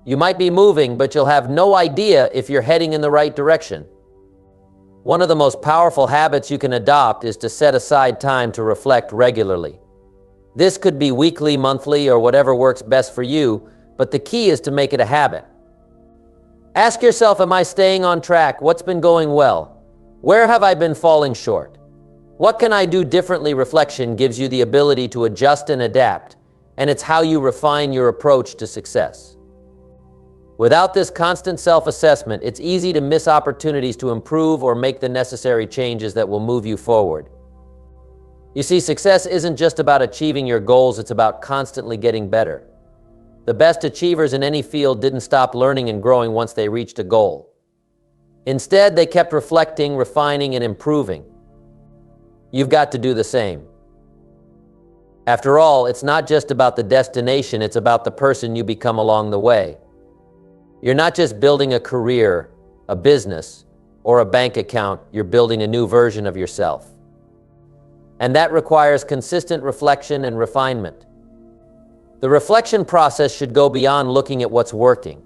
You might be moving, but you'll have no idea if you're heading in the right direction. One of the most powerful habits you can adopt is to set aside time to reflect regularly. This could be weekly, monthly, or whatever works best for you, but the key is to make it a habit. Ask yourself, am I staying on track? What's been going well? Where have I been falling short? What can I do differently? Reflection gives you the ability to adjust and adapt, and it's how you refine your approach to success. Without this constant self-assessment, it's easy to miss opportunities to improve or make the necessary changes that will move you forward. You see, success isn't just about achieving your goals, it's about constantly getting better. The best achievers in any field didn't stop learning and growing once they reached a goal. Instead, they kept reflecting, refining, and improving. You've got to do the same. After all, it's not just about the destination, it's about the person you become along the way. You're not just building a career, a business, or a bank account, you're building a new version of yourself. And that requires consistent reflection and refinement. The reflection process should go beyond looking at what's working.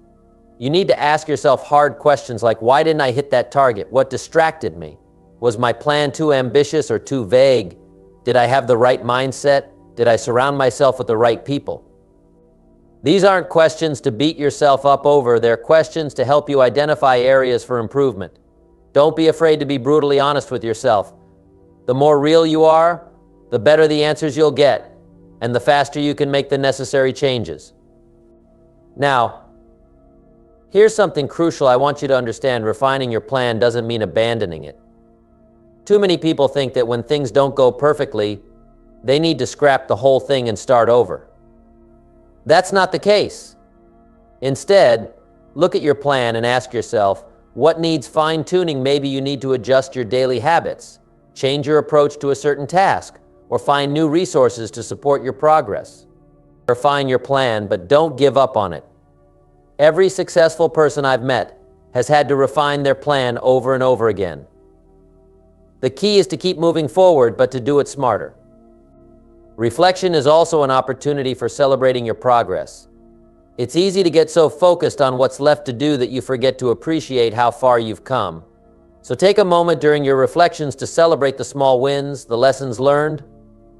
You need to ask yourself hard questions like, why didn't I hit that target? What distracted me? Was my plan too ambitious or too vague? Did I have the right mindset? Did I surround myself with the right people? These aren't questions to beat yourself up over, they're questions to help you identify areas for improvement. Don't be afraid to be brutally honest with yourself. The more real you are, the better the answers you'll get, and the faster you can make the necessary changes. Now, here's something crucial I want you to understand. Refining your plan doesn't mean abandoning it. Too many people think that when things don't go perfectly, they need to scrap the whole thing and start over. That's not the case. Instead, look at your plan and ask yourself, what needs fine-tuning? Maybe you need to adjust your daily habits, change your approach to a certain task, or find new resources to support your progress. Refine your plan, but don't give up on it. Every successful person I've met has had to refine their plan over and over again. The key is to keep moving forward, but to do it smarter. Reflection is also an opportunity for celebrating your progress. It's easy to get so focused on what's left to do that you forget to appreciate how far you've come. So take a moment during your reflections to celebrate the small wins, the lessons learned,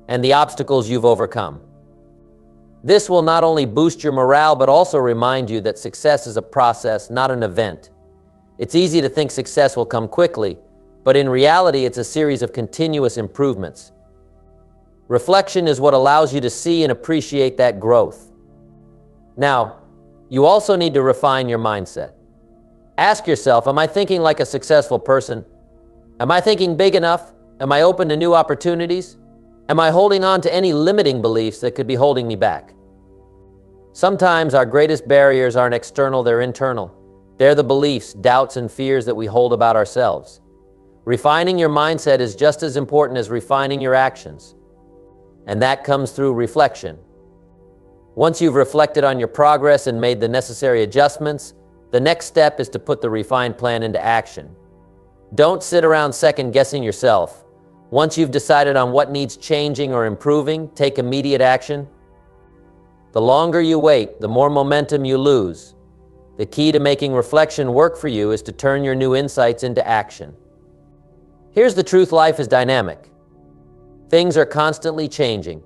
and the obstacles you've overcome. This will not only boost your morale, but also remind you that success is a process, not an event. It's easy to think success will come quickly, but in reality, it's a series of continuous improvements. Reflection is what allows you to see and appreciate that growth. Now, you also need to refine your mindset. Ask yourself, am I thinking like a successful person? Am I thinking big enough? Am I open to new opportunities? Am I holding on to any limiting beliefs that could be holding me back? Sometimes our greatest barriers aren't external, they're internal. They're the beliefs, doubts, and fears that we hold about ourselves. Refining your mindset is just as important as refining your actions. And that comes through reflection. Once you've reflected on your progress and made the necessary adjustments, the next step is to put the refined plan into action. Don't sit around second-guessing yourself. Once you've decided on what needs changing or improving, take immediate action. The longer you wait, the more momentum you lose. The key to making reflection work for you is to turn your new insights into action. Here's the truth: life is dynamic. Things are constantly changing.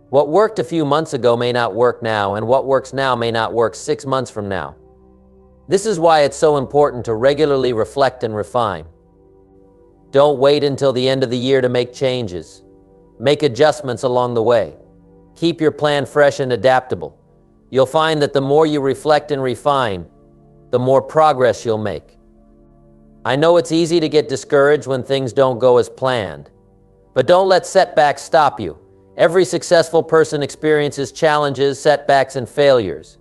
What worked a few months ago may not work now, and what works now may not work 6 months from now. This is why it's so important to regularly reflect and refine. Don't wait until the end of the year to make changes. Make adjustments along the way. Keep your plan fresh and adaptable. You'll find that the more you reflect and refine, the more progress you'll make. I know it's easy to get discouraged when things don't go as planned, but don't let setbacks stop you. Every successful person experiences challenges, setbacks, and failures.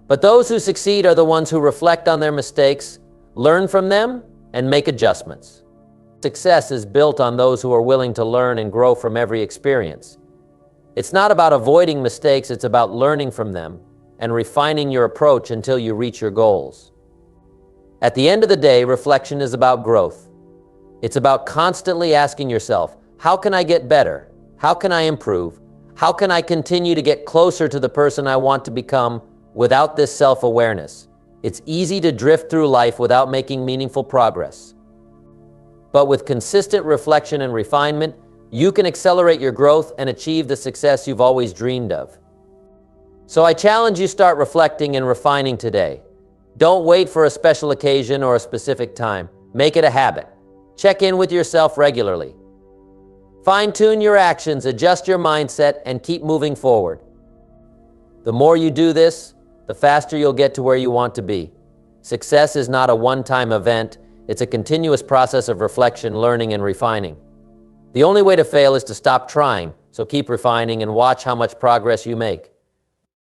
But those who succeed are the ones who reflect on their mistakes, learn from them, and make adjustments. Success is built on those who are willing to learn and grow from every experience. It's not about avoiding mistakes, it's about learning from them and refining your approach until you reach your goals. At the end of the day, reflection is about growth. It's about constantly asking yourself, how can I get better? How can I improve? How can I continue to get closer to the person I want to become without this self-awareness? It's easy to drift through life without making meaningful progress. But with consistent reflection and refinement, you can accelerate your growth and achieve the success you've always dreamed of. So I challenge you, start reflecting and refining today. Don't wait for a special occasion or a specific time. Make it a habit. Check in with yourself regularly. Fine-tune your actions, adjust your mindset, and keep moving forward. The more you do this, the faster you'll get to where you want to be. Success is not a one-time event. It's a continuous process of reflection, learning, and refining. The only way to fail is to stop trying, so keep refining and watch how much progress you make.